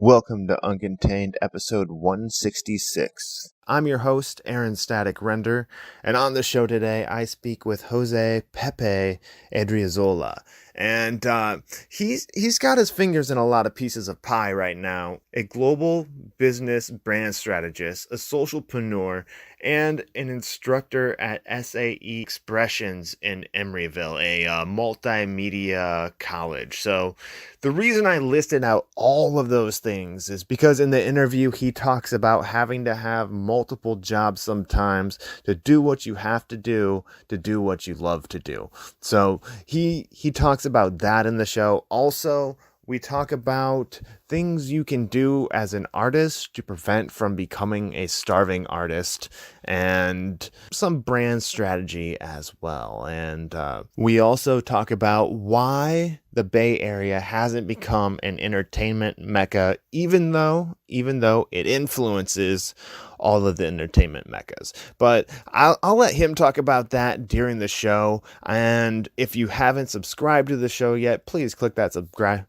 Welcome to Uncontained episode 166. I'm your host, Aaron Static Render, and on the show today I speak with Jose-Pepe Adriazola. And he's got his fingers in a lot of pieces of pie right now. A global business brand strategist, a socialpreneur, and an instructor at SAE Expressions in Emeryville, a multimedia college. So the reason I listed out all of those things is because in the interview he talks about having to have multiple jobs sometimes to do what you have to do what you love to do. So he talks about that in the show. Also, we talk about things you can do as an artist to prevent from becoming a starving artist and some brand strategy as well. And we also talk about why the Bay Area hasn't become an entertainment mecca, even though it influences all of the entertainment meccas. But I'll let him talk about that during the show. And if you haven't subscribed to the show yet, please click that subscribe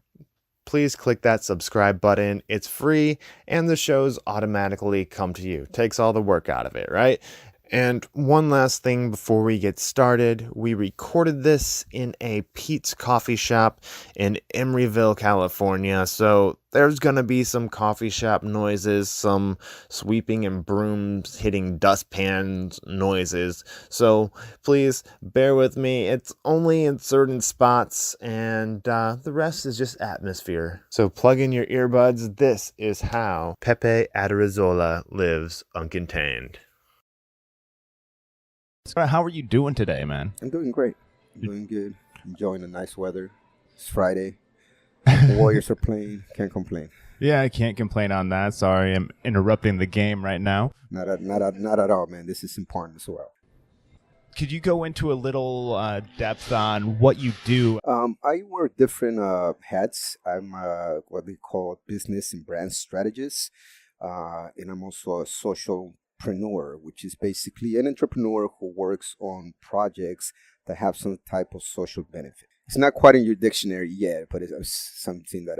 button. It's free and the shows automatically come to you. Takes all the work out of it, right? And one last thing before we get started, we recorded this in a Pete's coffee shop in Emeryville, California. So there's going to be some coffee shop noises, some sweeping and brooms hitting dustpans noises. So please bear with me. It's only in certain spots and the rest is just atmosphere. So plug in your earbuds. This is how Pepe Adriazola lives uncontained. So how are you doing today, man? I'm doing great. I'm doing good. Enjoying the nice weather. It's Friday. The Warriors are playing. Can't complain. Yeah, I can't complain on that. Sorry, I'm interrupting the game right now. Not at all, man. This is important as well. Could you go into a little depth on what you do? I wear different hats. I'm what they call business and brand strategist. And I'm also a socialpreneur, which is basically an entrepreneur who works on projects that have some type of social benefit. It's not quite in your dictionary yet, but it's something that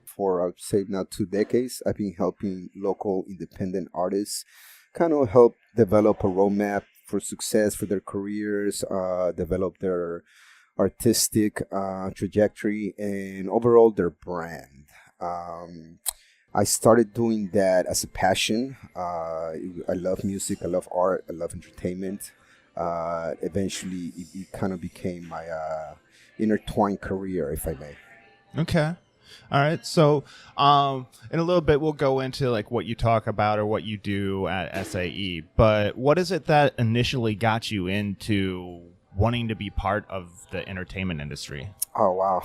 for I'd say now 2 decades, I've been helping local independent artists kind of help develop a roadmap for success for their careers, develop their artistic trajectory, and overall their brand. I started doing that as a passion. I love music, I love art, I love entertainment. Eventually, it kind of became my intertwined career, if I may. Okay. All right. So in a little bit, we'll go into like what you talk about or what you do at SAE. But what is it that initially got you into wanting to be part of the entertainment industry? Oh, wow.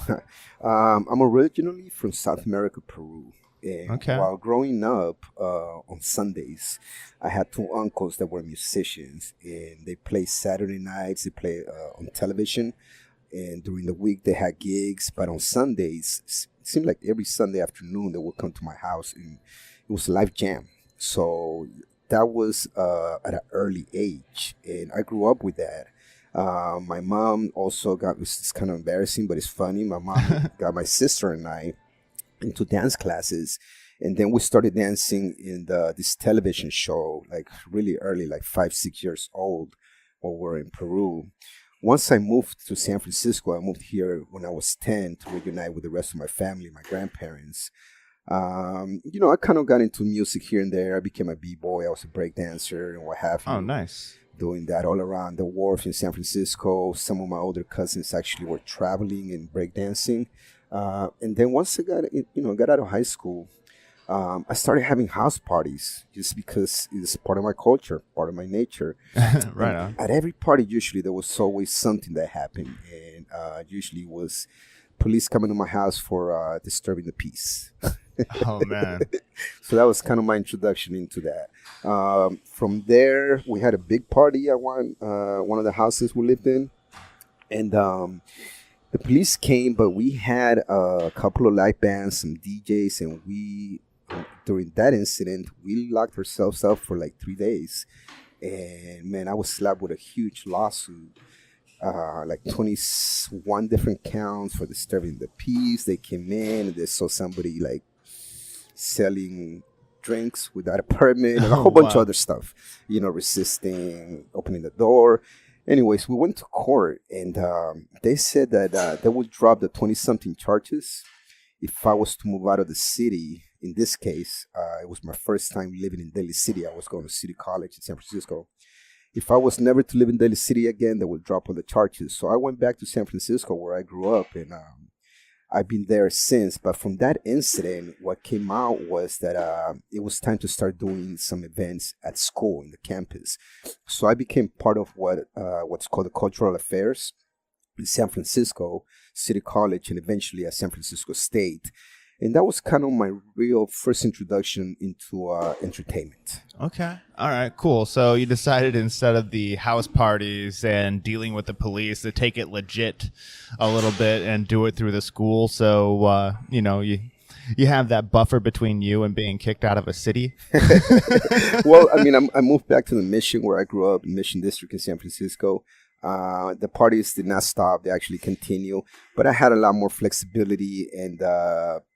I'm originally from South America, Peru. And Okay. while growing up on Sundays, I had 2 uncles that were musicians, and they play Saturday nights. They play on television, and during the week they had gigs. But on Sundays, it seemed like every Sunday afternoon they would come to my house, and it was a live jam. So that was at an early age, and I grew up with that. My mom also it's kind of embarrassing, but it's funny. My mom got my sister and I into dance classes, and then we started dancing in this television show like really early, like 5-6 years old, while we were in Peru. Once I moved to San Francisco, I moved here when I was 10 to reunite with the rest of my family, my grandparents. I kind of got into music here and there. I became a b-boy. I was a break dancer and what have you. Oh, nice. Doing that all around the wharf in San Francisco. Some of my older cousins actually were traveling and breakdancing. And then once I got out of high school, I started having house parties just because it's part of my culture, part of my nature. Right on. At every party, usually there was always something that happened, and usually it was police coming to my house for disturbing the peace. Oh, man. So that was kind of my introduction into that. From there, we had a big party at one of the houses we lived in, and the police came, but we had a couple of live bands, some DJs, and during that incident, we locked ourselves up for like 3 days. And man, I was slapped with a huge lawsuit, like 21 different counts for disturbing the peace. They came in and they saw somebody like selling drinks without a permit and a Oh, whole bunch of wow. other stuff, resisting, opening the door. Anyways, we went to court, and they said that they would drop the 20-something charges if I was to move out of the city. In this case, it was my first time living in Daly City. I was going to City College in San Francisco. If I was never to live in Daly City again, they would drop all the charges. So I went back to San Francisco where I grew up, and I've been there since. But from that incident, what came out was that it was time to start doing some events at school in the campus. So I became part of what's called the Cultural Affairs in San Francisco City College, and eventually at San Francisco State. And that was kind of my real first introduction into entertainment. Okay. All right, cool. So you decided, instead of the house parties and dealing with the police, to take it legit a little bit and do it through the school. So, you have that buffer between you and being kicked out of a city. Well, I mean, I moved back to the Mission where I grew up, Mission District in San Francisco. The parties did not stop. They actually continue. But I had a lot more flexibility. And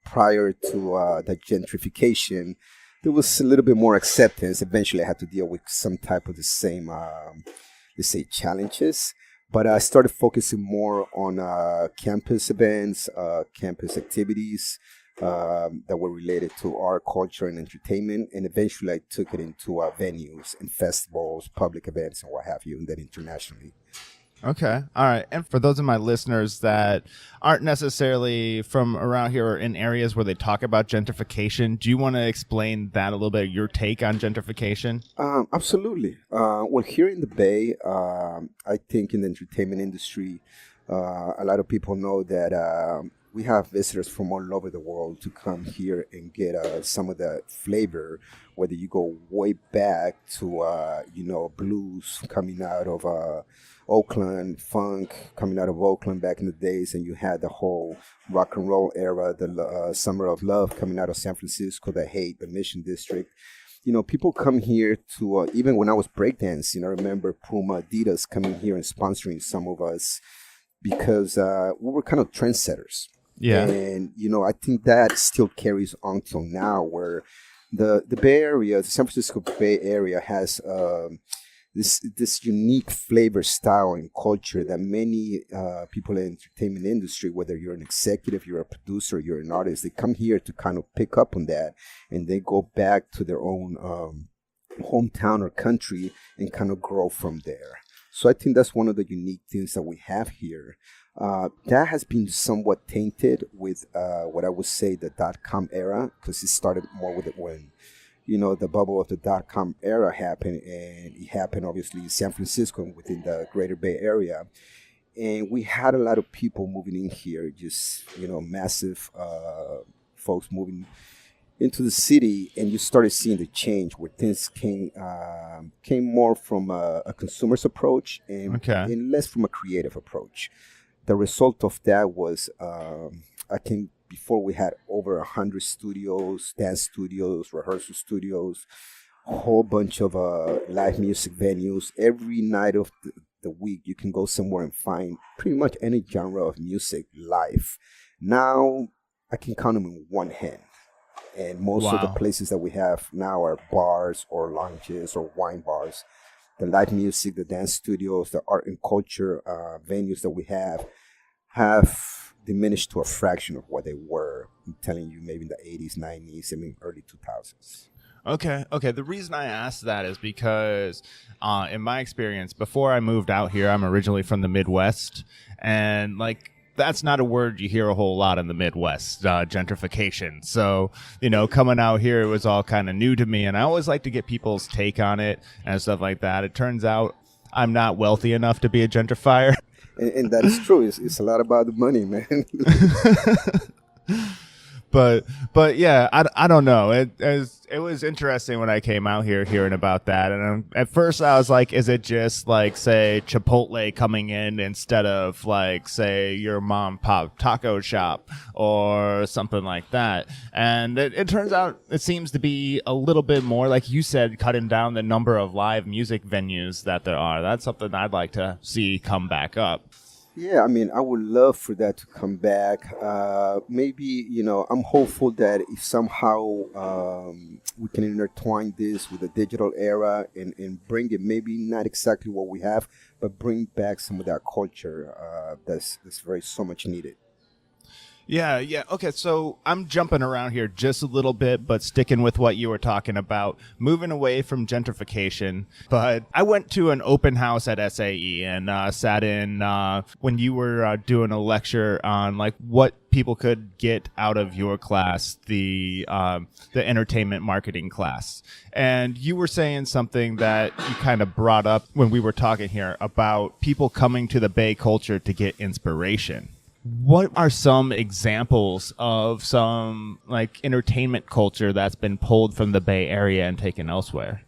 prior to the gentrification, there was a little bit more acceptance. Eventually, I had to deal with some type of the same, let's say, challenges. But I started focusing more on campus events, campus activities that were related to art, culture, and entertainment. And eventually, I took it into venues and festivals, public events, and what have you, and then internationally. Okay. All right. And for those of my listeners that aren't necessarily from around here or in areas where they talk about gentrification, do you want to explain that a little bit, your take on gentrification? Absolutely. Well, here in the Bay, I think in the entertainment industry, a lot of people know that we have visitors from all over the world to come here and get some of the flavor, whether you go way back to, blues coming out of Oakland, funk coming out of Oakland back in the days, and you had the whole rock and roll era, the Summer of Love coming out of San Francisco, the Hate, the Mission District. People come here to, even when I was breakdancing, I remember Puma, Adidas coming here and sponsoring some of us because we were kind of trendsetters. Yeah. And, I think that still carries on till now, where the Bay Area, the San Francisco Bay Area has this unique flavor, style, and culture that many people in the entertainment industry, whether you're an executive, you're a producer, you're an artist, they come here to kind of pick up on that, and they go back to their own hometown or country and kind of grow from there. So I think that's one of the unique things that we have here. That has been somewhat tainted with what I would say the .com era, because it started more with it when the bubble of the .com era happened, and it happened obviously in San Francisco and within the greater Bay Area. And we had a lot of people moving in here, just, massive folks moving into the city, and you started seeing the change where things came more from a consumer's approach and less from a creative approach. The result of that was, I think, before we had over 100 studios, dance studios, rehearsal studios, a whole bunch of live music venues. Every night of the week, you can go somewhere and find pretty much any genre of music live. Now, I can count them in one hand. And most of the places that we have now are bars or lounges or wine bars. The live music, the dance studios, the art and culture venues that we have diminished to a fraction of what they were. I'm telling you, maybe in the 80s, 90s, early 2000s. Okay. The reason I asked that is because in my experience, before I moved out here, I'm originally from the Midwest, and that's not a word you hear a whole lot in the Midwest, gentrification. So, coming out here, it was all kind of new to me, and I always like to get people's take on it and stuff like that. It turns out I'm not wealthy enough to be a gentrifier. And that is true. It's a lot about the money, man. But yeah, I don't know. It was interesting when I came out here hearing about that. And at first I was like, is it just say Chipotle coming in instead of say your mom and pop taco shop or something like that? And it turns out it seems to be a little bit more, like you said, cutting down the number of live music venues that there are. That's something I'd like to see come back up. Yeah, I mean, I would love for that to come back. Maybe, I'm hopeful that if somehow we can intertwine this with the digital era and bring it, maybe not exactly what we have, but bring back some of that culture that's very so much needed. Yeah, yeah. Okay, so I'm jumping around here just a little bit, but sticking with what you were talking about, moving away from gentrification. But I went to an open house at SAE and sat in when you were doing a lecture on like what people could get out of your class, the entertainment marketing class. And you were saying something that you kind of brought up when we were talking here about people coming to the Bay culture to get inspiration. What are some examples of some like entertainment culture that's been pulled from the Bay Area and taken elsewhere?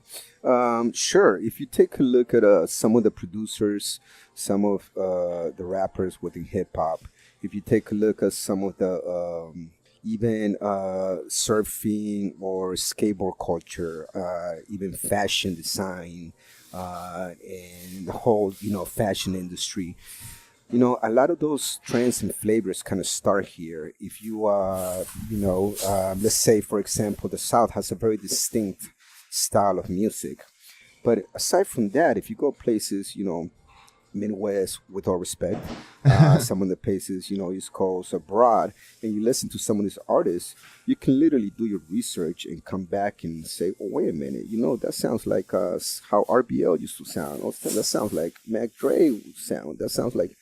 Sure. If you take a look at some of the producers, some of the rappers within hip hop, if you take a look at some of the even surfing or skateboard culture, even fashion design, and the whole fashion industry. A lot of those trends and flavors kind of start here. If you, let's say, for example, the South has a very distinct style of music. But aside from that, if you go places, Midwest, with all respect, some of the places, East Coast, abroad, and you listen to some of these artists, you can literally do your research and come back and say, oh, wait a minute, that sounds like how RBL used to sound. Or that sounds like Mac Dre would sound. That sounds like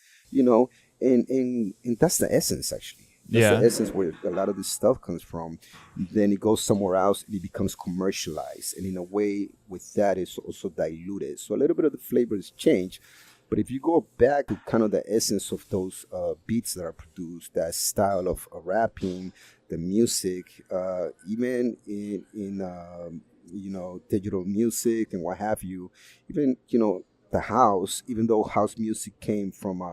and that's the essence actually. That's the essence where a lot of this stuff comes from. Then it goes somewhere else and it becomes commercialized, and in a way with that it's also diluted, so a little bit of the flavors change. But if you go back to kind of the essence of those beats that are produced, that style of rapping, the music, even in digital music and what have you, even the house, even though house music came from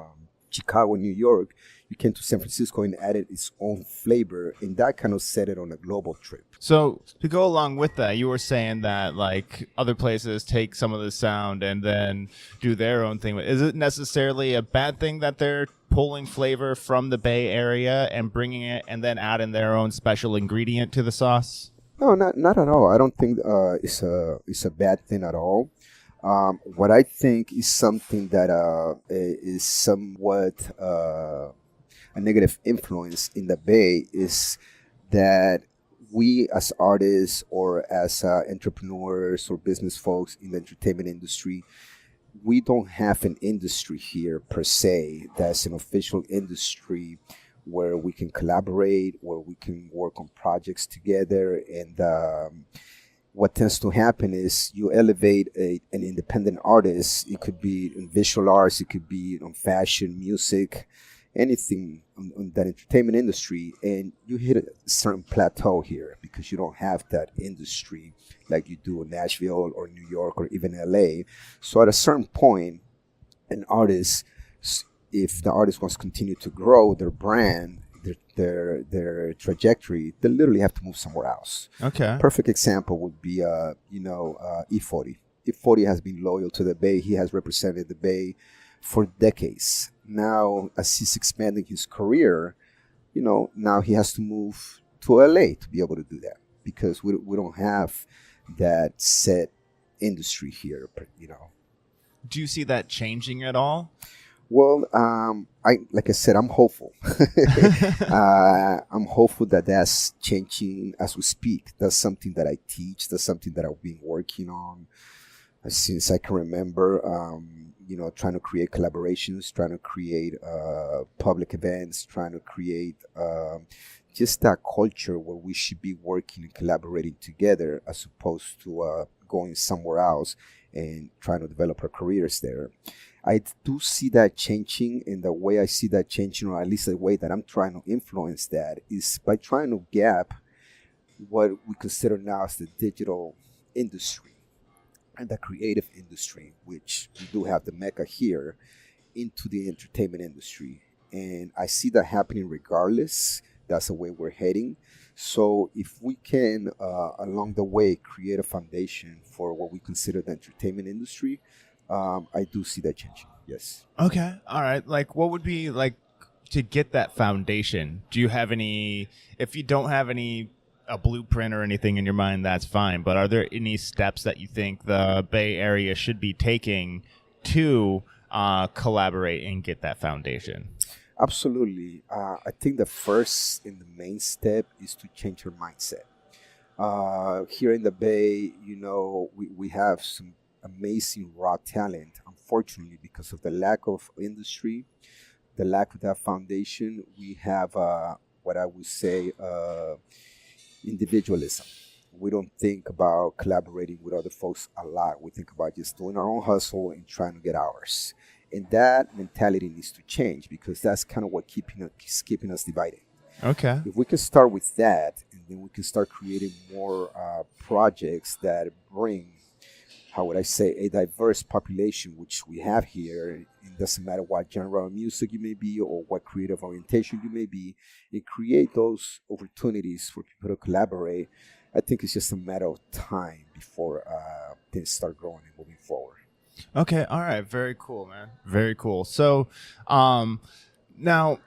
Chicago, New York, you came to San Francisco and added its own flavor, and that kind of set it on a global trip. So to go along with that, you were saying that like other places take some of the sound and then do their own thing. Is it necessarily a bad thing that they're pulling flavor from the Bay Area and bringing it and then adding their own special ingredient to the sauce? No, not at all. I don't think it's a bad thing at all. What I think is something that is somewhat a negative influence in the Bay is that we as artists or as entrepreneurs or business folks in the entertainment industry, we don't have an industry here per se that's an official industry where we can collaborate, where we can work on projects together. And what tends to happen is you elevate an independent artist. It could be in visual arts, it could be on fashion, music, anything on that entertainment industry, and you hit a certain plateau here because you don't have that industry like you do in Nashville or New York or even LA. So at a certain point, an artist, if the artist wants to continue to grow their brand, their trajectory, they literally have to move somewhere else. Okay. Perfect example would be E40. E40 has been loyal to the Bay. He has represented the Bay for decades. Now, as he's expanding his career, now he has to move to LA to be able to do that because we don't have that set industry here. Do you see that changing at all? Well, like I said, I'm hopeful. I'm hopeful that that's changing as we speak. That's something that I teach. That's something that I've been working on since I can remember. Trying to create collaborations, trying to create public events, trying to create just that culture where we should be working and collaborating together as opposed to going somewhere else and trying to develop our careers there. I do see that changing, and the way I see that changing, or at least the way that I'm trying to influence that, is by trying to gap what we consider now as the digital industry and the creative industry, which we do have the mecca here, into the entertainment industry. And I see that happening regardless. That's the way we're heading. So if we can, along the way, create a foundation for what we consider the entertainment industry, I do see that changing. Yes. Okay. All right. Like, what would be like to get that foundation? Do you have any? If you don't have any a blueprint or anything in your mind, that's fine. But are there any steps that you think the Bay Area should be taking to collaborate and get that foundation? Absolutely. I think the first and the main step is to change your mindset. Here in the Bay, we have some amazing raw talent. Unfortunately, because of the lack of industry, the lack of that foundation, we have what I would say individualism. We don't think about collaborating with other folks a lot. We think about just doing our own hustle and trying to get ours. And that mentality needs to change because that's kind of what keeping us divided. Okay. If we can start with that, and then we can start creating more projects that bring, how would I say, a diverse population, which we have here. It doesn't matter what genre of music you may be or what creative orientation you may be, and create those opportunities for people to collaborate. I think it's just a matter of time before things start growing and moving forward. Okay. All right. Very cool, man. Very cool. So, now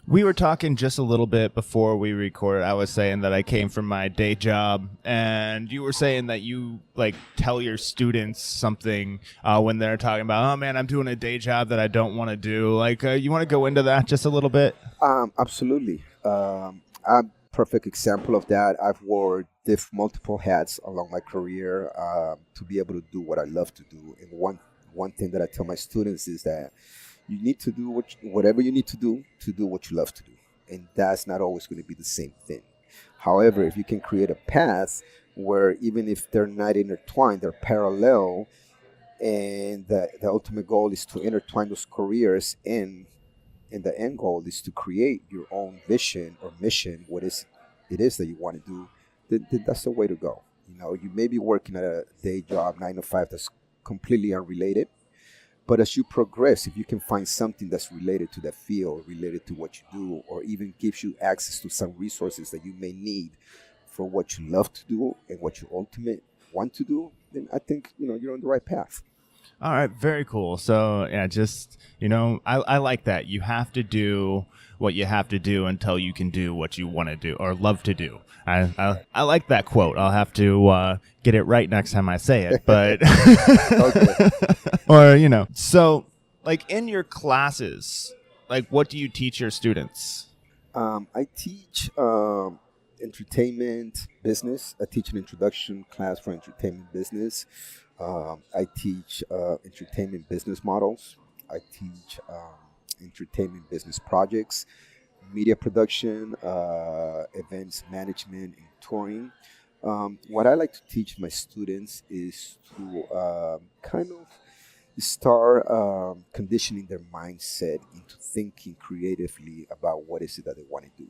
we were talking just a little bit before we recorded. I was saying that I came from my day job, and you were saying that you like tell your students something when they're talking about, oh man, I'm doing a day job that I don't want to do. Like, you want to go into that just a little bit? Absolutely. I'm perfect example of that. I've wore multiple hats along my career to be able to do what I love to do. And one thing that I tell my students is that you need to do whatever you need to do what you love to do, and that's not always going to be the same thing. However, if you can create a path where even if they're not intertwined, they're parallel, and the ultimate goal is to intertwine those careers and the end goal is to create your own vision or mission, what is it is that you want to do, then that's the way to go. You may be working at a day job, 9 to 5, that's completely unrelated. But as you progress, if you can find something that's related to that field, related to what you do, or even gives you access to some resources that you may need for what you love to do and what you ultimately want to do, then I think you're on the right path. All right, very cool. So yeah, just I like that. You have to do what you have to do until you can do what you want to do or love to do. I like that quote. I'll have to get it right next time I say it. But Okay. or so like in your classes, like what do you teach your students? I teach entertainment business. I teach an introduction class for entertainment business. I teach entertainment business models. I teach entertainment business projects, media production, events management, and touring. What I like to teach my students is to kind of start conditioning their mindset into thinking creatively about what is it that they want to do.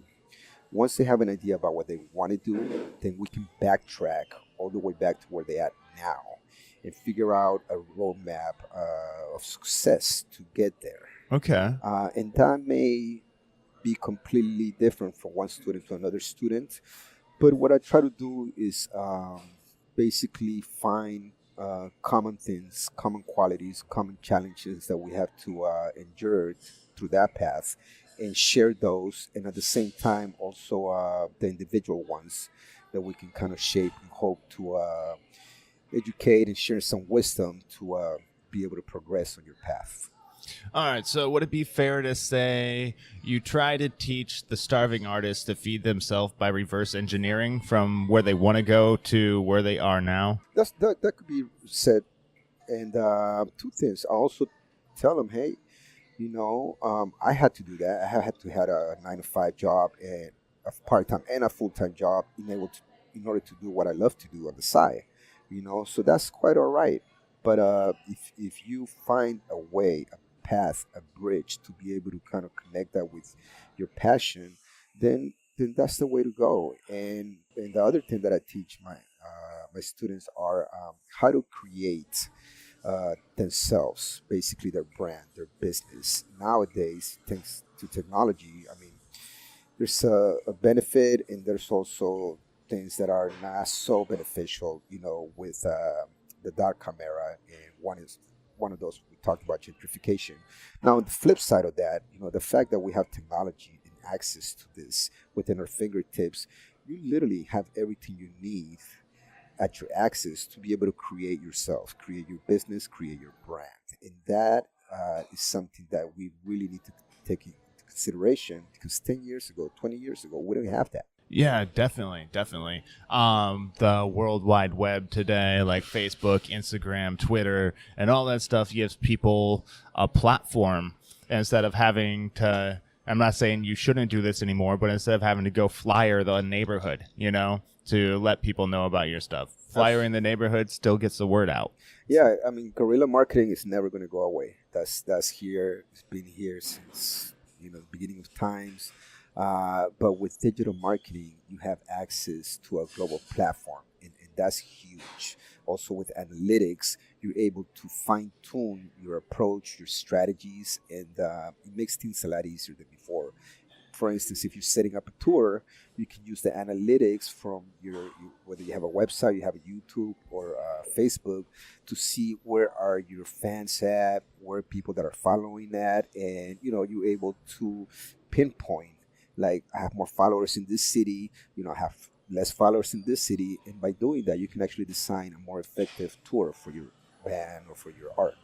Once they have an idea about what they want to do, then we can backtrack all the way back to where they at now and figure out a roadmap of success to get there. Okay. And that may be completely different from one student to another student. But what I try to do is basically find common things, common qualities, common challenges that we have to endure through that path and share those. And at the same time, also the individual ones that we can kind of shape and hope to educate and share some wisdom to be able to progress on your path. All right. So, would it be fair to say you try to teach the starving artists to feed themselves by reverse engineering from where they want to go to where they are now? That could be said. And two things. I also tell them, hey, I had to do that. I had to have a 9 to 5 job and a part time and a full time job in order to do what I love to do on the side. So that's quite all right. But if you find a way, a path, a bridge to be able to kind of connect that with your passion, then that's the way to go. And the other thing that I teach my students are how to create themselves, basically their brand, their business. Nowadays, thanks to technology, I mean, there's a benefit and there's also things that are not so beneficial, with the dot-com era. And one is one of those we talked about gentrification. Now, the flip side of that, the fact that we have technology and access to this within our fingertips, you literally have everything you need at your access to be able to create yourself, create your business, create your brand. And that is something that we really need to take into consideration, because 10 years ago, 20 years ago, we didn't have that. Yeah, definitely, definitely. The World Wide Web today, like Facebook, Instagram, Twitter, and all that stuff gives people a platform instead of having to. I'm not saying you shouldn't do this anymore, but instead of having to go flyer the neighborhood, to let people know about your stuff, flyering the neighborhood still gets the word out. Yeah, I mean, guerrilla marketing is never going to go away. That's here. It's been here since the beginning of times. But with digital marketing, you have access to a global platform, and that's huge. Also, with analytics, you're able to fine tune your approach, your strategies, and it makes things a lot easier than before. For instance, if you're setting up a tour, you can use the analytics from whether you have a website, you have a YouTube or Facebook, to see where are your fans at, where people that are following at, and you're able to pinpoint, like, I have more followers in this city, I have less followers in this city, and by doing that, you can actually design a more effective tour for your band or for your art.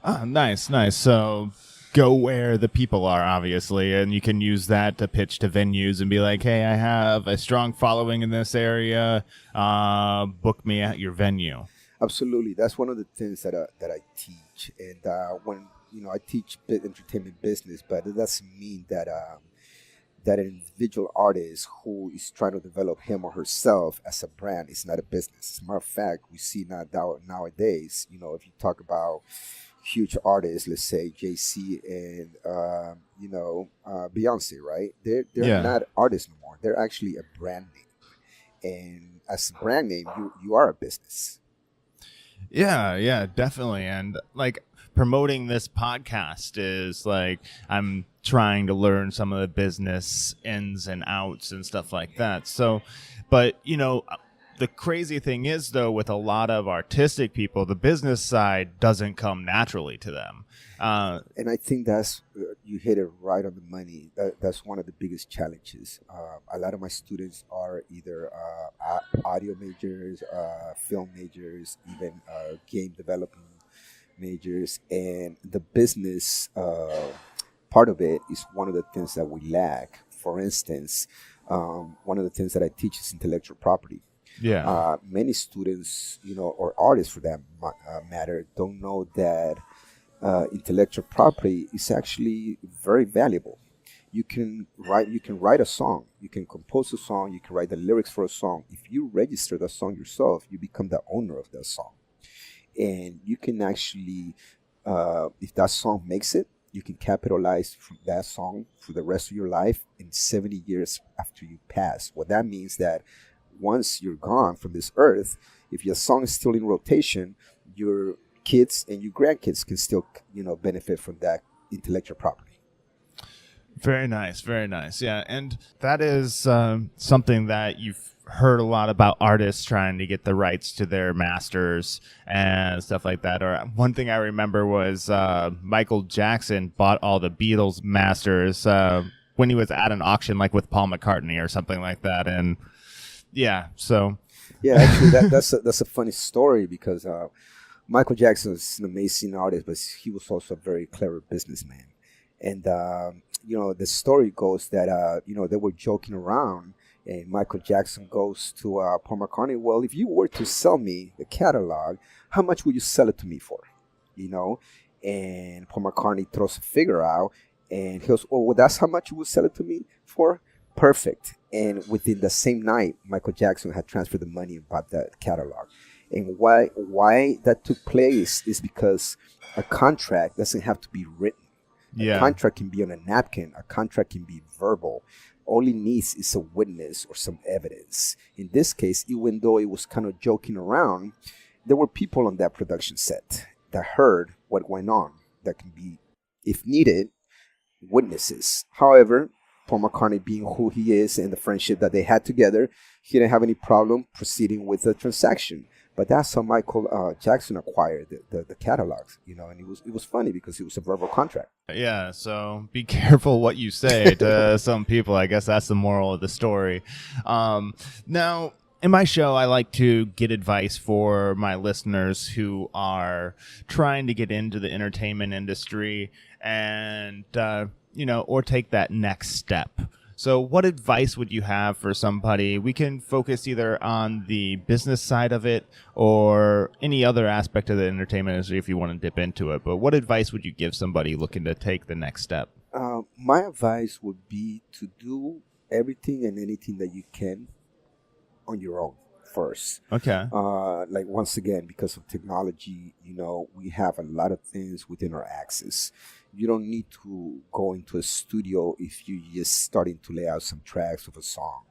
Ah, nice, nice. So go where the people are, obviously, and you can use that to pitch to venues and be like, hey, I have a strong following in this area. Book me at your venue. Absolutely. That's one of the things that I teach. And when, I teach entertainment business, but it doesn't mean that that an individual artist who is trying to develop him or herself as a brand is not a business. As a matter of fact, we see nowadays, if you talk about huge artists, let's say Jay-Z and Beyonce, right? They're not artists anymore. They're actually a brand name, and as a brand name, you are a business. Yeah, definitely. And like promoting this podcast is like I'm trying to learn some of the business ins and outs and stuff like that. So, but the crazy thing is, though, with a lot of artistic people, the business side doesn't come naturally to them. And I think that's, you hit it right on the money. That's one of the biggest challenges. A lot of my students are either audio majors, film majors, even game development majors. And the business part of it is one of the things that we lack. For instance, one of the things that I teach is intellectual property. Yeah. Many students, or artists for that matter, don't know that intellectual property is actually very valuable. You can write a song, you can compose a song, you can write the lyrics for a song. If you register that song yourself, you become the owner of that song, and you can actually, if that song makes it, you can capitalize from that song for the rest of your life in 70 years after you pass. What that means that once you're gone from this earth, if your song is still in rotation, your kids and your grandkids can still, benefit from that intellectual property. Very nice, very nice. Yeah, and that is something that you've heard a lot about, artists trying to get the rights to their masters and stuff like that. Or one thing I remember was Michael Jackson bought all the Beatles masters when he was at an auction, like with Paul McCartney or something like that. And yeah, so yeah, actually, that's a funny story, because Michael Jackson is an amazing artist, but he was also a very clever businessman. And the story goes that they were joking around, and Michael Jackson goes to Paul McCartney. Well, if you were to sell me the catalog, how much would you sell it to me for? And Paul McCartney throws a figure out, and he goes, "Oh, well, that's how much you would sell it to me for? Perfect." And within the same night, Michael Jackson had transferred the money and bought that catalog. And why that took place is because a contract doesn't have to be written. yeah, A contract can be on a napkin. A contract can be verbal. All it needs is a witness or some evidence. In this case, even though it was kind of joking around, there were people on that production set that heard what went on, that can be, if needed, witnesses. However, Paul McCartney, being who he is and the friendship that they had together, he didn't have any problem proceeding with the transaction. But that's how Michael Jackson acquired the catalogs, and it was funny because it was a verbal contract. Yeah, so be careful what you say to some people. I guess that's the moral of the story. Now, in my show, I like to get advice for my listeners who are trying to get into the entertainment industry and, or take that next step. So what advice would you have for somebody? We can focus either on the business side of it or any other aspect of the entertainment industry if you want to dip into it. But what advice would you give somebody looking to take the next step? My advice would be to do everything and anything that you can on your own first. Okay. Like once again, because of technology, we have a lot of things within our access. You don't need to go into a studio if you're just starting to lay out some tracks of a song.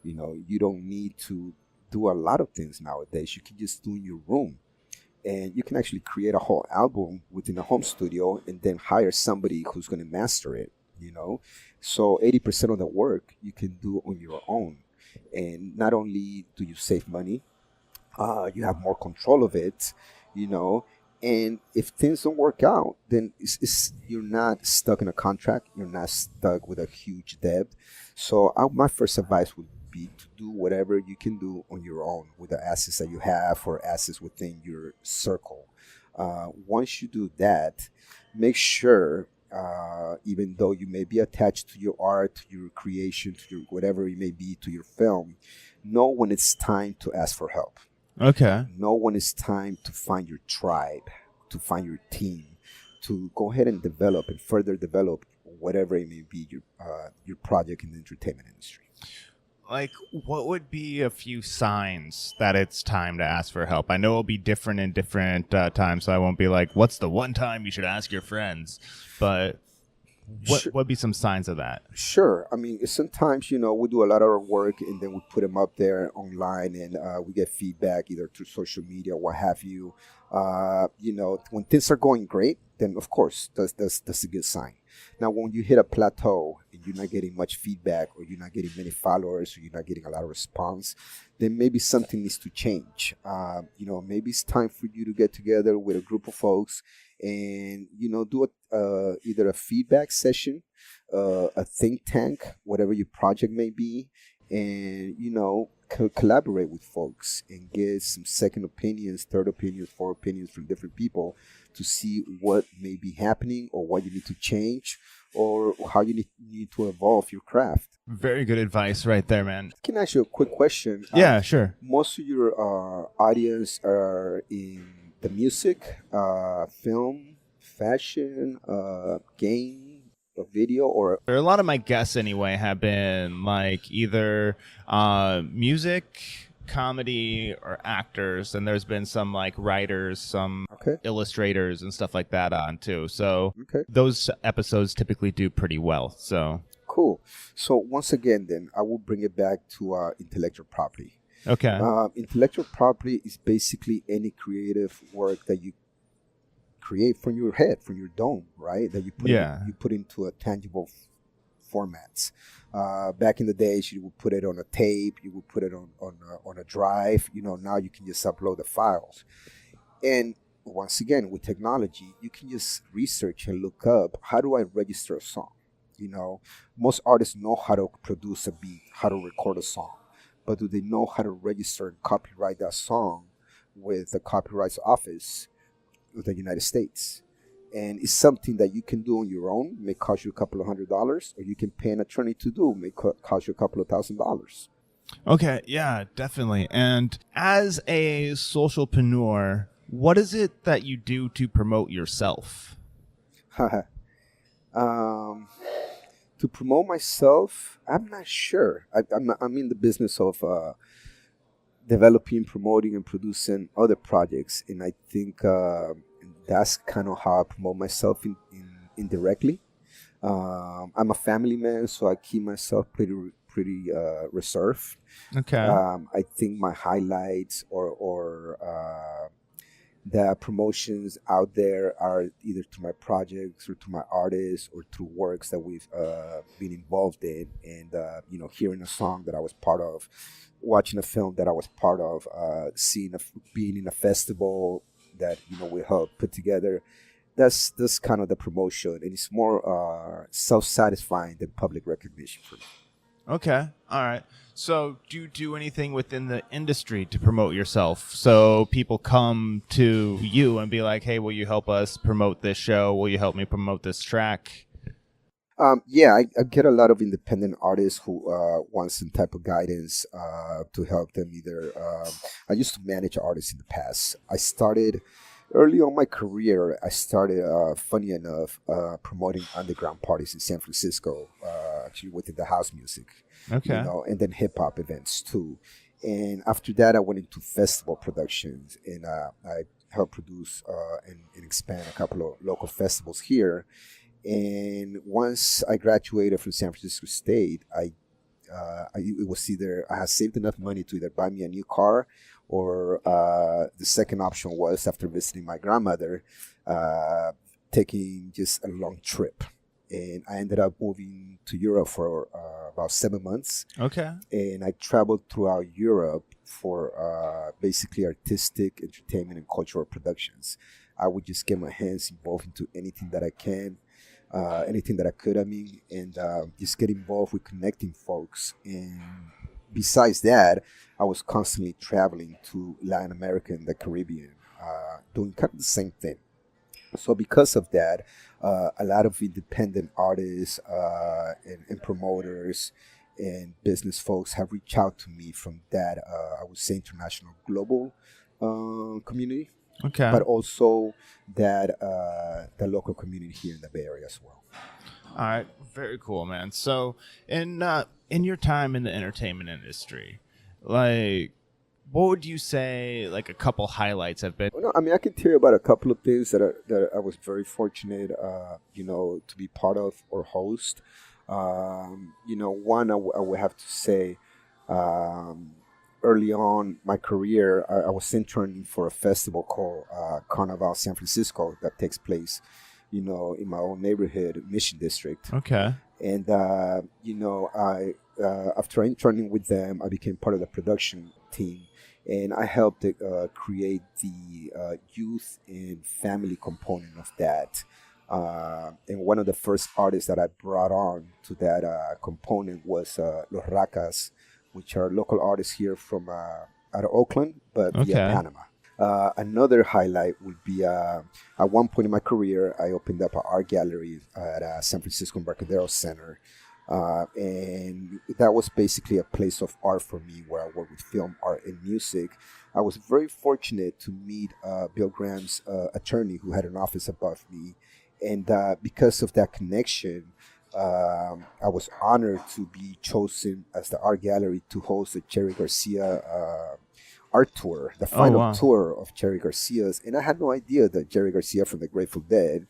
You don't need to do a lot of things nowadays. You can just do in your room. And you can actually create a whole album within a home studio and then hire somebody who's going to master it, So 80% of the work you can do on your own. And not only do you save money, you have more control of it, and if things don't work out, then you're not stuck in a contract. You're not stuck with a huge debt. So my first advice would be to do whatever you can do on your own with the assets that you have or assets within your circle. Once you do that, make sure, even though you may be attached to your art, to your creation, to your whatever it may be, to your film, know when it's time to ask for help. Okay. Know when it's time to find your tribe, to find your team, to go ahead and develop and further develop whatever it may be your project in the entertainment industry. Like, what would be a few signs that it's time to ask for help? I know it'll be different in different times, so I won't be like, what's the one time you should ask your friends? But what would be some signs of that? Sure. I mean, sometimes, we do a lot of our work and then we put them up there online and we get feedback either through social media or what have you. When things are going great, then of course, that's a good sign. Now, when you hit a plateau and you're not getting much feedback or you're not getting many followers or you're not getting a lot of response, then maybe something needs to change. Maybe it's time for you to get together with a group of folks and, do either a feedback session, a think tank, whatever your project may be, and, collaborate with folks and get some second opinions, third opinions, fourth opinions from different people to see what may be happening or what you need to change or how you need to evolve your craft. Very good advice right there, man. Can I ask you a quick question? Yeah, sure. Most of your audience are in the music, film, fashion, game, video, or A lot of my guests anyway have been like either music, comedy, or actors, and there's been some like writers, some illustrators and stuff like that on too. So those episodes typically do pretty well. So cool. So once again, then I will bring it back to intellectual property. Okay. Intellectual property is basically any creative work that you create from your head, from your dome, right? That you put into a tangible formats. Back in the days, you would put it on a tape, you would put it on a drive. Now you can just upload the files. And once again, with technology, you can just research and look up, how do I register a song? Most artists know how to produce a beat, how to record a song, but do they know how to register and copyright that song with the Copyright Office of the United States? And it's something that you can do on your own. It may cost you a couple of $100, or you can pay an attorney to do. It may cost you a couple of $1,000s. Okay, yeah, definitely. And as a socialpreneur, what is it that you do to promote yourself? To promote myself, I'm not sure. I'm in the business of developing, promoting, and producing other projects, and I think that's kind of how I promote myself indirectly. I'm a family man, so I keep myself pretty reserved. Okay. I think my highlights or The promotions out there are either to my projects or to my artists or through works that we've been involved in, and hearing a song that I was part of, watching a film that I was part of, being in a festival that we helped put together. That's kind of the promotion, and it's more self-satisfying than public recognition for me. Okay. All right. So, do you do anything within the industry to promote yourself? So people come to you and be like, "Hey, will you help us promote this show? Will you help me promote this track?" Yeah, I get a lot of independent artists who want some type of guidance to help them. Either I used to manage artists in the past. I started early on my career. I started, funny enough, promoting underground parties in San Francisco, actually within the house music, Okay. and then hip hop events too. And after that, I went into festival productions, and I helped produce and expand a couple of local festivals here. And once I graduated from San Francisco State, it was either I had saved enough money to either buy me a new car, or the second option was, after visiting my grandmother, taking just a long trip. And I ended up moving to Europe for about 7 months. Okay. And I traveled throughout Europe for basically artistic, entertainment, and cultural productions. I would just get my hands involved into anything that I can, anything that I could, and just get involved with connecting folks. And besides that, I was constantly traveling to Latin America and the Caribbean, doing kind of the same thing. So because of that, a lot of independent artists and promoters and business folks have reached out to me from that, I would say, international, global community, Okay. but also that the local community here in the Bay Area as well. All right. Very cool, man. So, in your time in the entertainment industry, like, what would you say, like, a couple highlights have been? Well, no, I can tell you about a couple of things that I was very fortunate, to be part of or host. One, I would have to say, early on my career, I was interning for a festival called Carnival San Francisco that takes place, in my own neighborhood, Mission District. Okay. And I after interning with them, I became part of the production team, and I helped create the youth and family component of that. And one of the first artists that I brought on to that component was Los Racas, which are local artists here from out of Oakland, but via Panama. Another highlight would be at one point in my career, I opened up an art gallery at San Francisco Embarcadero Center. And that was basically a place of art for me, where I work with film, art, and music. I was very fortunate to meet Bill Graham's attorney, who had an office above me. And because of that connection, I was honored to be chosen as the art gallery to host the Jerry Garcia art tour, the final tour of Jerry Garcia's. And I had no idea that Jerry Garcia from the Grateful Dead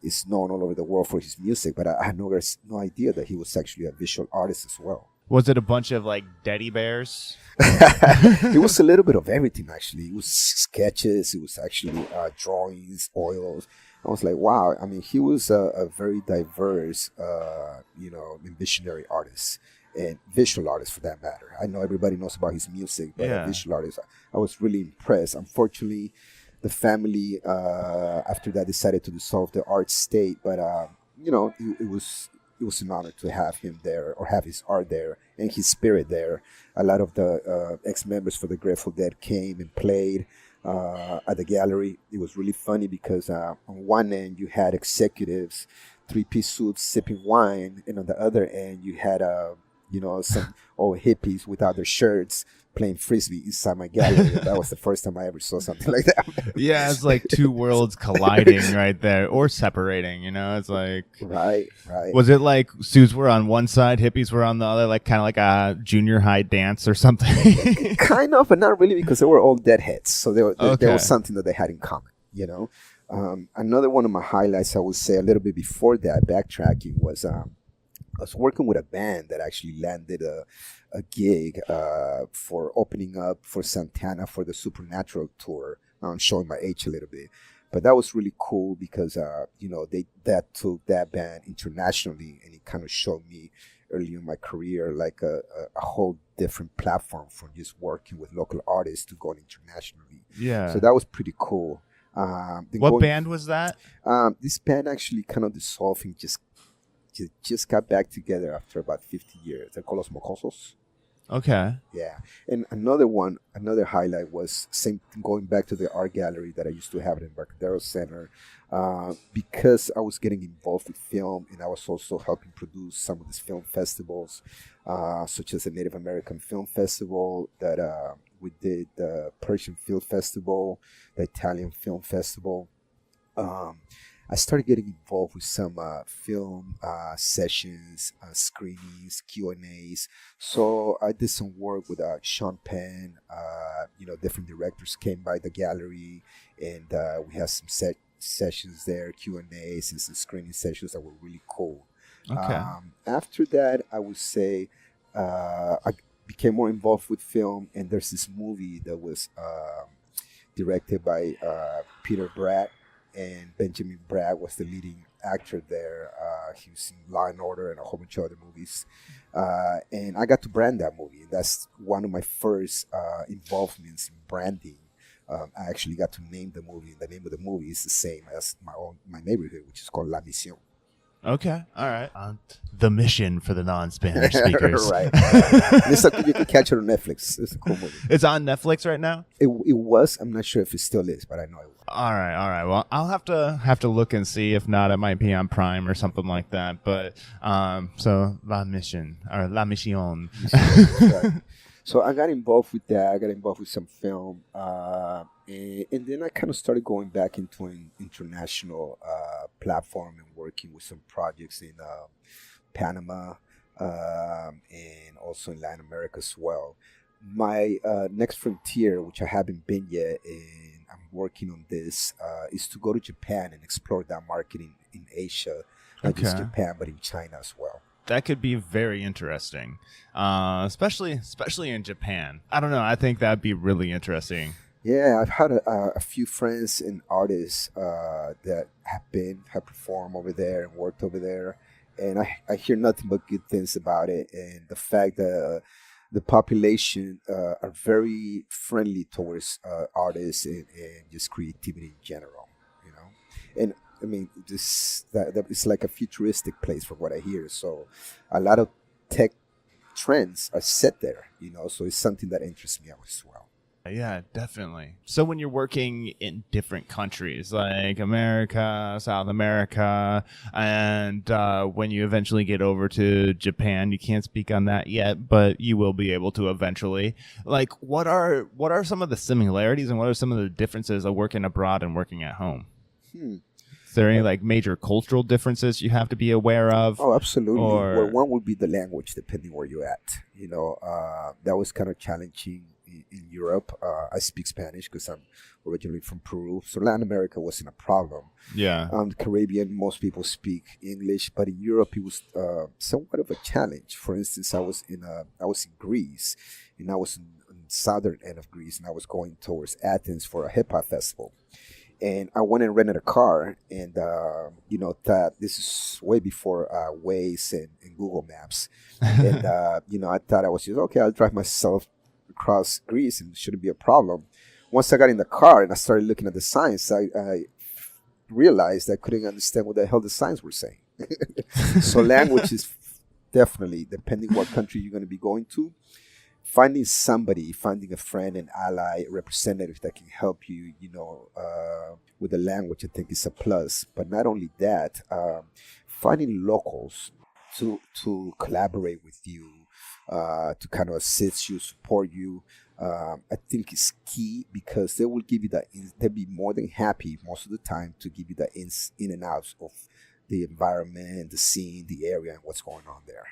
is known all over the world for his music, but I had no idea that he was actually a visual artist as well. Was it a bunch of, like, teddy bears? It was a little bit of everything, actually. It was sketches. It was actually drawings, oils. I was like, wow. He was a very diverse, and visionary artist, and visual artist for that matter. I know everybody knows about his music, but a visual artist, I was really impressed. Unfortunately, the family after that decided to dissolve the art state, but it was an honor to have him there, or have his art there and his spirit there. A lot of the ex-members for the Grateful Dead came and played at the gallery. It was really funny because on one end you had executives, three-piece suits, sipping wine, and on the other end you had some old hippies without their shirts playing frisbee inside my gallery. That was the first time I ever saw something like that. Yeah, it's like two worlds colliding right there, or separating. It's like right. Was it like suits were on one side, hippies were on the other, like kind of like a junior high dance or something? Kind of, but not really, because they were all deadheads. So there was something that they had in common. Another one of my highlights, I would say, a little bit before that, backtracking, was I was working with a band that actually landed a gig for opening up for Santana for the Supernatural tour showing my age a little bit. But that was really cool because that took that band internationally, and it kind of showed me early in my career like a whole different platform from just working with local artists to going internationally. Yeah. So that was pretty cool. What band was that? This band actually kind of dissolved and just got back together after about 50 years. They're called Los Mocosos. Okay. Yeah. And another highlight was going back to the art gallery that I used to have in Embarcadero Center, because I was getting involved with film, and I was also helping produce some of these film festivals, such as the Native American Film Festival that we did, the Persian Film Festival, the Italian Film Festival. I started getting involved with some film sessions, screenings, Q&As. So I did some work with Sean Penn. Different directors came by the gallery, and we had some sessions there, Q&As, and some screening sessions that were really cool. Okay. After that, I would say I became more involved with film, and there's this movie that was directed by Peter Bratt, and Benjamin Bratt was the leading actor there. He was in Law and Order and a whole bunch of other movies. And I got to brand that movie. That's one of my first involvements in branding. I actually got to name the movie. The name of the movie is the same as my neighborhood, which is called La Misión. Okay. All right. The Mission for the non-Spanish speakers. Right. You can catch it on Netflix. It's a cool movie. It's on Netflix right now? It was. I'm not sure if it still is, but I know it was. All right. Well, I'll have to look and see. If not, it might be on Prime or something like that. But so La Mission or La Misión. Right. So I got involved with that. I got involved with some film, and then I kind of started going back into an international platform and working with some projects in Panama and also in Latin America as well. My next frontier, which I haven't been yet, and I'm working on this, is to go to Japan and explore that market in Asia, not just Japan, but in China as well. That could be very interesting, especially in Japan. I don't know. I think that'd be really interesting. Yeah, I've had a few friends and artists that have performed over there and worked over there, and I hear nothing but good things about it. And the fact that the population are very friendly towards artists and just creativity in general, And I mean, that it's like a futuristic place from what I hear. So a lot of tech trends are set there, so it's something that interests me as well. Yeah, definitely. So when you're working in different countries like America, South America, and when you eventually get over to Japan, you can't speak on that yet, but you will be able to eventually. Like, what are some of the similarities and what are some of the differences of working abroad and working at home? Is there any major cultural differences you have to be aware of? Oh, absolutely. Well, one would be the language, depending where you're at. That was kind of challenging in Europe. I speak Spanish because I'm originally from Peru, so Latin America wasn't a problem. Yeah. The Caribbean, most people speak English, but in Europe it was somewhat of a challenge. For instance, I was in Greece, and I was in the southern end of Greece, and I was going towards Athens for a hip hop festival. And I went and rented a car, and thought this is way before Waze and Google Maps, and I thought I was just okay. I'll drive myself across Greece, and it shouldn't be a problem. Once I got in the car and I started looking at the signs, I realized I couldn't understand what the hell the signs were saying. So language is definitely, depending what country you're going to be going to, finding a friend, an ally, a representative that can help you, with the language, I think is a plus. But not only that, finding locals to collaborate with you, to kind of assist you, support you, I think is key, because they will give you they'll be more than happy most of the time to give you the in and outs of the environment, the scene, the area, and what's going on there.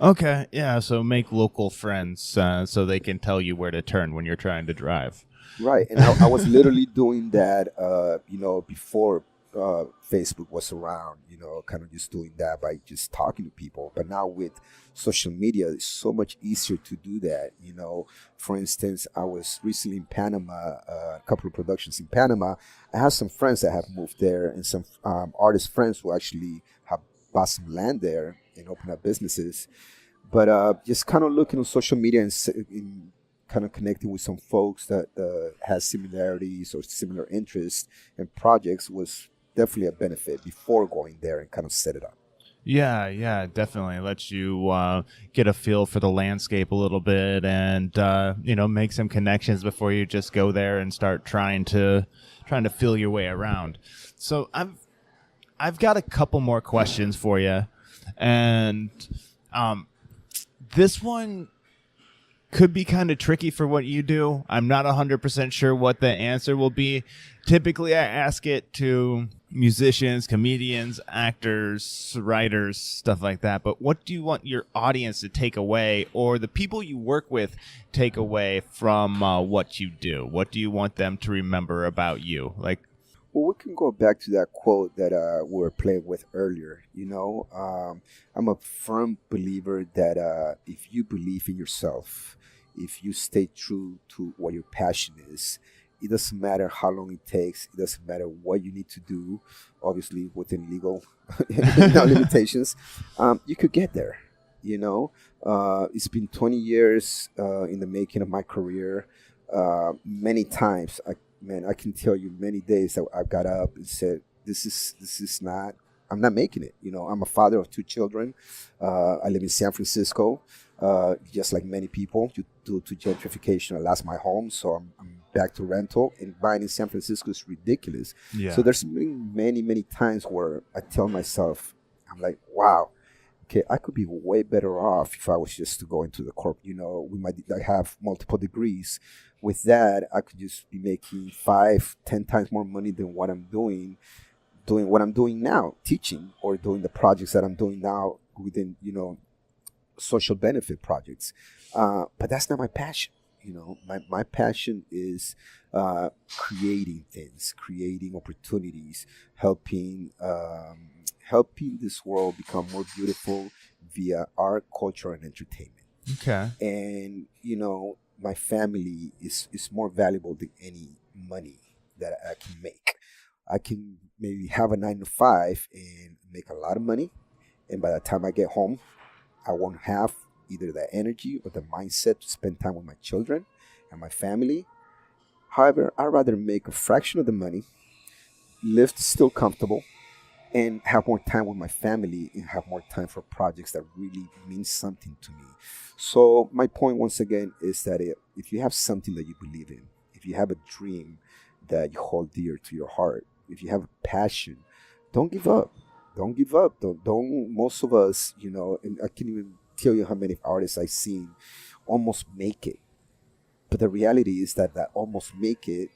Okay, yeah, so make local friends so they can tell you where to turn when you're trying to drive. Right, and I was literally doing that, before Facebook was around, kind of just doing that by just talking to people. But now with social media, it's so much easier to do that. For instance, I was recently in Panama, a couple of productions in Panama. I have some friends that have moved there, and some artist friends who actually have bought some land there and opened up businesses. But just kind of looking on social media and kind of connecting with some folks that has similarities or similar interests and projects was definitely a benefit before going there and kind of set it up. Yeah, definitely lets you get a feel for the landscape a little bit, and make some connections before you just go there and start trying to feel your way around. So I've got a couple more questions for you, and this one could be kind of tricky for what you do. I'm not 100% sure what the answer will be. Typically, I ask it to musicians, comedians, actors, writers, stuff like that. But what do you want your audience to take away, or the people you work with take away from what you do? What do you want them to remember about you? Well, we can go back to that quote that we were playing with earlier. I'm a firm believer that if you believe in yourself, if you stay true to what your passion is, it doesn't matter how long it takes. It doesn't matter what you need to do, obviously within legal limitations. You could get there. It's been 20 years in the making of my career. Many times, I can tell you many days that I've got up and said, this is not, I'm not making it. I'm a father of 2 children. I live in San Francisco, just like many people. Due to gentrification, I lost my home, so I'm back to rental. And buying in San Francisco is ridiculous. Yeah. So there's been many times where I tell myself, I'm like, wow, okay, I could be way better off if I was just to go into the corp. I have multiple degrees. With that, I could just be making 5-10 times more money than what I'm doing what I'm doing now, teaching, or doing the projects that I'm doing now within, social benefit projects. But that's not my passion. My passion is creating things, creating opportunities, helping this world become more beautiful via art, culture, and entertainment. Okay. And, my family is more valuable than any money that I can make. I can maybe have a 9 to 5 and make a lot of money. And by the time I get home, I won't have either the energy or the mindset to spend time with my children and my family. However, I'd rather make a fraction of the money, live still comfortable, and have more time with my family and have more time for projects that really mean something to me. So my point once again is that if you have something that you believe in, if you have a dream that you hold dear to your heart, if you have a passion, don't give up. Don't give up. Don't most of us, and I can't even tell you how many artists I've seen almost make it. But the reality is that almost make it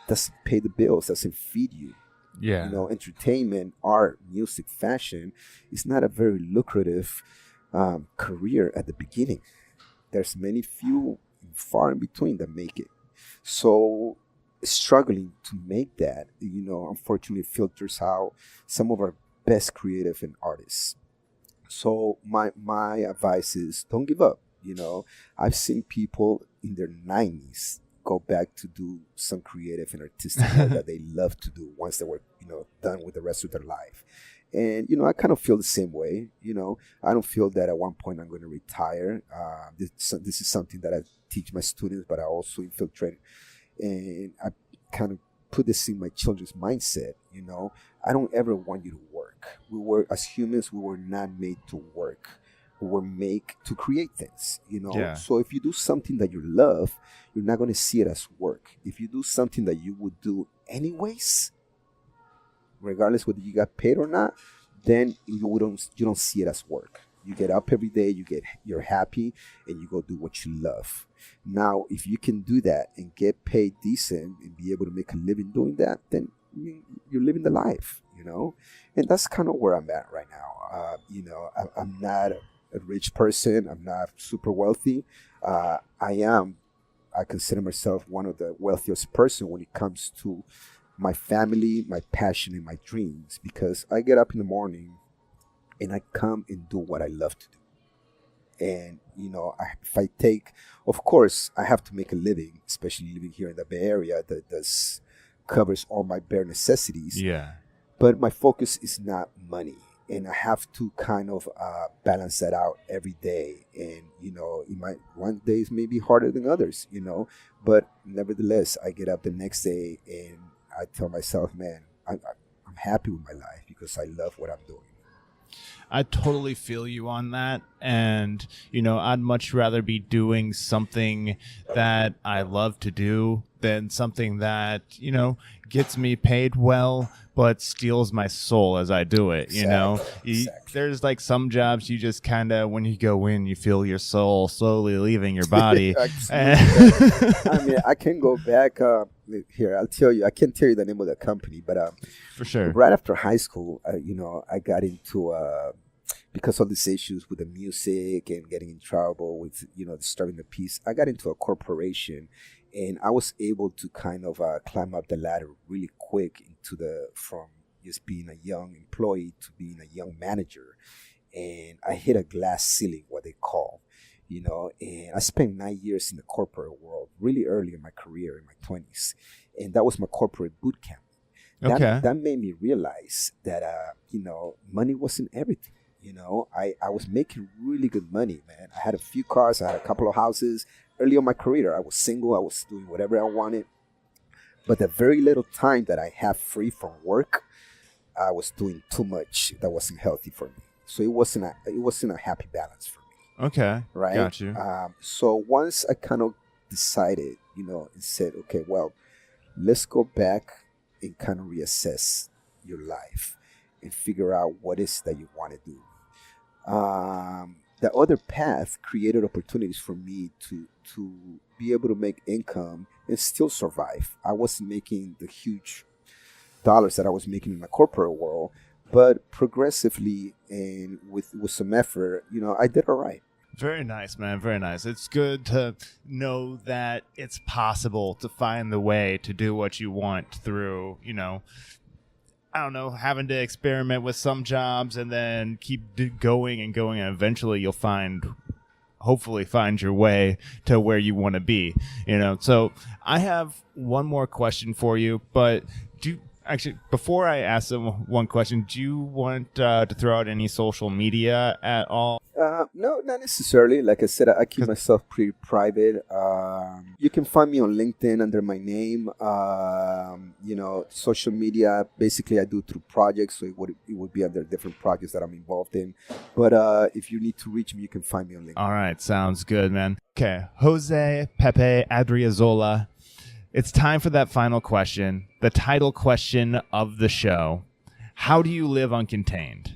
doesn't pay the bills, doesn't feed you. Yeah. Entertainment, art, music, fashion is not a very lucrative career at the beginning. There's many few, far in between that make it. So struggling to make that, unfortunately filters out some of our best creative and artists. So my advice is don't give up. I've seen people in their 90s go back to do some creative and artistic work that they love to do once they were, done with the rest of their life. And, I kind of feel the same way. I don't feel that at one point I'm going to retire. This is something that I teach my students, but I also infiltrate. And I kind of put this in my children's mindset. I don't ever want you to work. As humans, we were not made to work. We were made to create things, Yeah. So if you do something that you love, you're not going to see it as work. If you do something that you would do anyways, regardless whether you got paid or not, then you don't see it as work. You get up every day, you're happy, and you go do what you love. Now, if you can do that and get paid decent and be able to make a living doing that, then you're living the life, And that's kind of where I'm at right now. I'm not a rich person. I'm not super wealthy. I consider myself one of the wealthiest person when it comes to my family, my passion, and my dreams. Because I get up in the morning and I come and do what I love to do. And if I take, of course, I have to make a living, especially living here in the Bay Area that does covers all my bare necessities. Yeah. But my focus is not money, and I have to kind of balance that out every day. And it might one days may be harder than others, but nevertheless, I get up the next day and I tell myself, man, I'm happy with my life because I love what I'm doing. I totally feel you on that. And, I'd much rather be doing something that I love to do than something that, gets me paid well, but steals my soul as I do it. Exactly. There's like some jobs you just kind of, when you go in, you feel your soul slowly leaving your body. I mean, I can go back here. I'll tell you, I can't tell you the name of the company, but for sure. Right after high school, I got into because of these issues with the music and getting in trouble with disturbing the peace. I got into a corporation, and I was able to kind of climb up the ladder really quick from just being a young employee to being a young manager. And I hit a glass ceiling, what they call, and I spent 9 years in the corporate world really early in my career, in my 20s. And that was my corporate boot camp. That made me realize that, money wasn't everything. I was making really good money, man. I had a few cars. I had a couple of houses. Early in my career, I was single. I was doing whatever I wanted. But the very little time that I have free from work, I was doing too much that wasn't healthy for me. So it wasn't a happy balance for me. Okay. Right? Got you. So once I kind of decided, and said, okay, well, let's go back and kind of reassess your life and figure out what is that you want to do. The other path created opportunities for me to be able to make income and still survive. I wasn't making the huge dollars that I was making in the corporate world, but progressively and with some effort, I did all right. Very nice, man. Very nice. It's good to know that it's possible to find the way to do what you want through, I don't know, having to experiment with some jobs and then keep going and going, and eventually you'll hopefully find your way to where you want to be, So I have one more question for you, but before I ask them one question, do you want to throw out any social media at all? No, not necessarily. Like I said, I keep myself pretty private. You can find me on LinkedIn under my name. Social media, basically I do through projects, so it would be under different projects that I'm involved in. But if you need to reach me, you can find me on LinkedIn. All right, sounds good, man. Okay, Jose-Pepe Adriazola. It's time for that final question, the title question of the show. How do you live uncontained?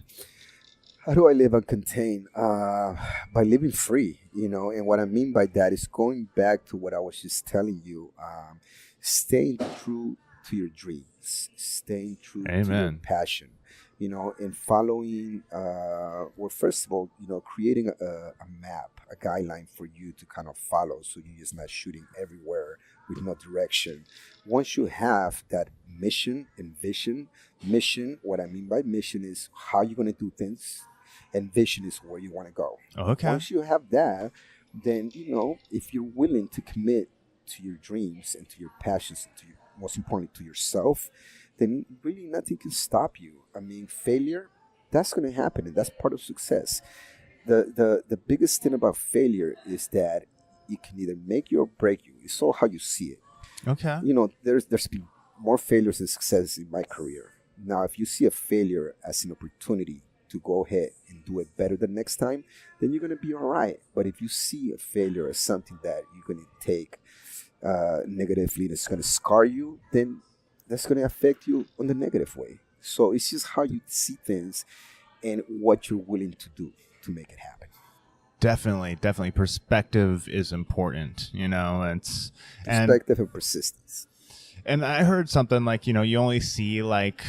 How do I live uncontained? By living free, and what I mean by that is going back to what I was just telling you, staying true to your dreams, staying true to your passion, and following, first of all, creating a map, a guideline for you to kind of follow, so you're just not shooting everywhere with no direction. Once you have that mission and vision, what I mean by mission is how you're going to do things, and vision is where you want to go. Okay. Once you have that, then, if you're willing to commit to your dreams and to your passions, and most importantly to yourself, then really nothing can stop you. I mean, failure, that's going to happen, and that's part of success. The biggest thing about failure is that it can either make you or break you. It's all how you see it. Okay. There's been more failures than success in my career. Now, if you see a failure as an opportunity to go ahead and do it better the next time, then you're going to be all right. But if you see a failure as something that you're going to take negatively, that's going to scar you, then that's going to affect you on the negative way. So it's just how you see things and what you're willing to do to make it happen. Definitely. Perspective is important, Perspective and persistence. And I heard something like, you only see like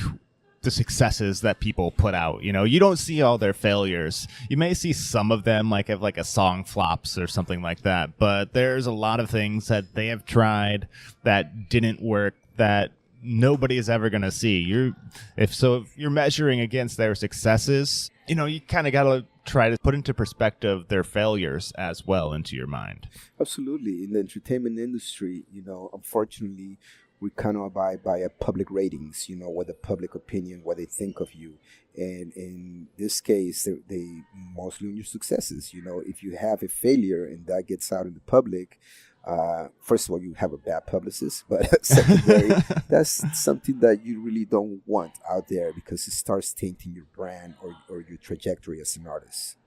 the successes that people put out. You don't see all their failures. You may see some of them, like if like a song flops or something like that. But there's a lot of things that they have tried that didn't work, that nobody is ever going to see. If you're measuring against their successes, you kind of got to try to put into perspective their failures as well into your mind. Absolutely. In the entertainment industry, unfortunately, we kind of abide by a public ratings, what the public opinion, what they think of you. And in this case, they mostly on your successes. If you have a failure and that gets out in the public, first of all, you have a bad publicist, but secondary, that's something that you really don't want out there because it starts tainting your brand or your trajectory as an artist.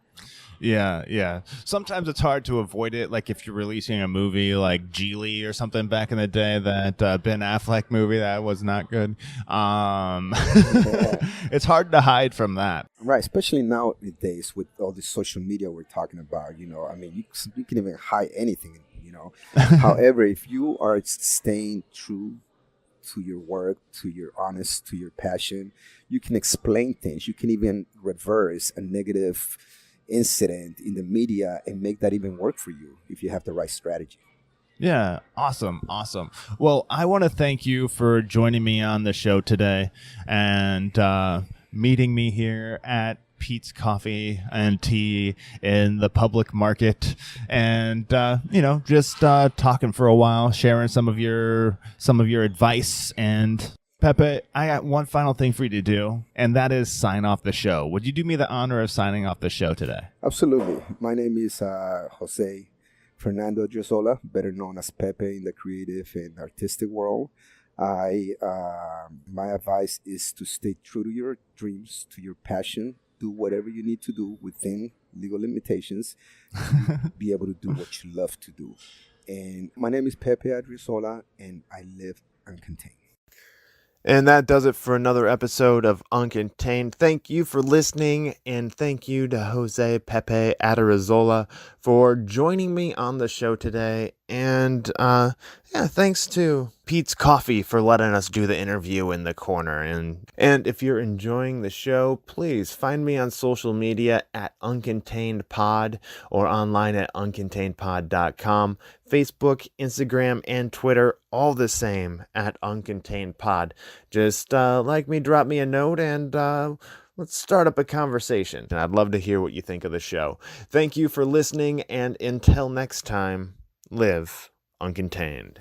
Yeah. Sometimes it's hard to avoid it. Like if you're releasing a movie like Geely or something back in the day, that Ben Affleck movie that was not good. It's hard to hide from that. Right, especially nowadays with all the social media we're talking about. You can even hide anything. However, if you are staying true to your work, to your honest, to your passion, you can explain things. You can even reverse a negative incident in the media and make that even work for you if you have the right strategy. Yeah, awesome. Well, I want to thank you for joining me on the show today and meeting me here at Pete's Coffee and Tea in the public market, and just talking for a while, sharing some of your advice. And Pepe, I got one final thing for you to do, and that is sign off the show. Would you do me the honor of signing off the show today? Absolutely. My name is Jose Fernando Adriazola, better known as Pepe in the creative and artistic world. My advice is to stay true to your dreams, to your passion. Do whatever you need to do within legal limitations to be able to do what you love to do. And my name is Pepe Adriazola, and I live uncontained. And that does it for another episode of Uncontained. Thank you for listening, and thank you to Jose-Pepe Adriazola for joining me on the show today. And thanks to Pete's Coffee for letting us do the interview in the corner. And if you're enjoying the show, please find me on social media at UncontainedPod or online at uncontainedpod.com. Facebook, Instagram, and Twitter, all the same at UncontainedPod. Just like me, drop me a note, and let's start up a conversation. And I'd love to hear what you think of the show. Thank you for listening, and until next time, live uncontained.